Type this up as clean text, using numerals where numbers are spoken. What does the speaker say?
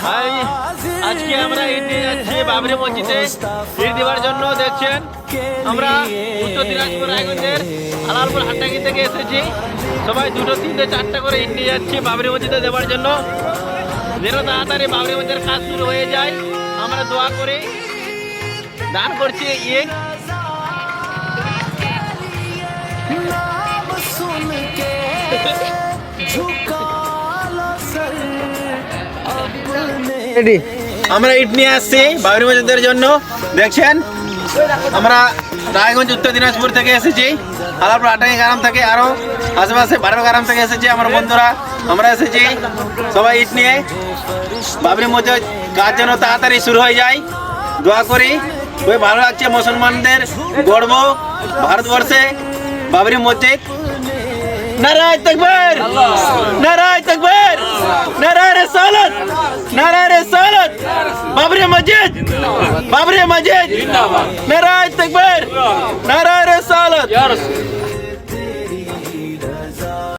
ভাই আজকে আমরা ঈদ দিয়ে যাচ্ছি বাবরি মসজিদে ঈদ দেওয়ার জন্য। দেখছেন আমরা উত্তর দিনাজপুর রায়গঞ্জের আলালপুর হাট্টাঙ্গি থেকে এসেছি। সবাই 2, 3, 4টা করে ঈদ নিয়ে যাচ্ছি বাবরি মসজিদে দেওয়ার জন্য, যেন তাড়াতাড়ি বাবরি মসজিদের কাজ শুরু হয়ে যায়। আমরা দোয়া করে দান করছি ঈদ। আমরা ইট নিয়ে আসছি বাবরি মসজিদের জন্য। দেখছেন আমরা রায়গঞ্জ উত্তর দিনাজপুর থেকে এসেছি, আলালপুর হাট্টাঙ্গি গ্রাম থেকে, আরো আশেপাশে 12 গ্রাম থেকে এসেছি আমার বন্ধুরা। আমরা এসেছি সবাই ইট নিয়ে বাবরি মসজিদ কাজ যেন তাড়াতাড়ি শুরু হয়ে যায়। দোয়া করি। খুবই ভালো লাগছে মুসলমানদের গর্ব ভারতবর্ষে বাবরি মসজিদ। নারায়ে তাকবীর, নারায়ে তাকবীর, নারায়ে রিসালাত, নারায়ে রিসালাত। বাবরি মসজিদ, বাবরি মসজিদ, নারায়ে তাকবীর, নারায়ে রিসালাত।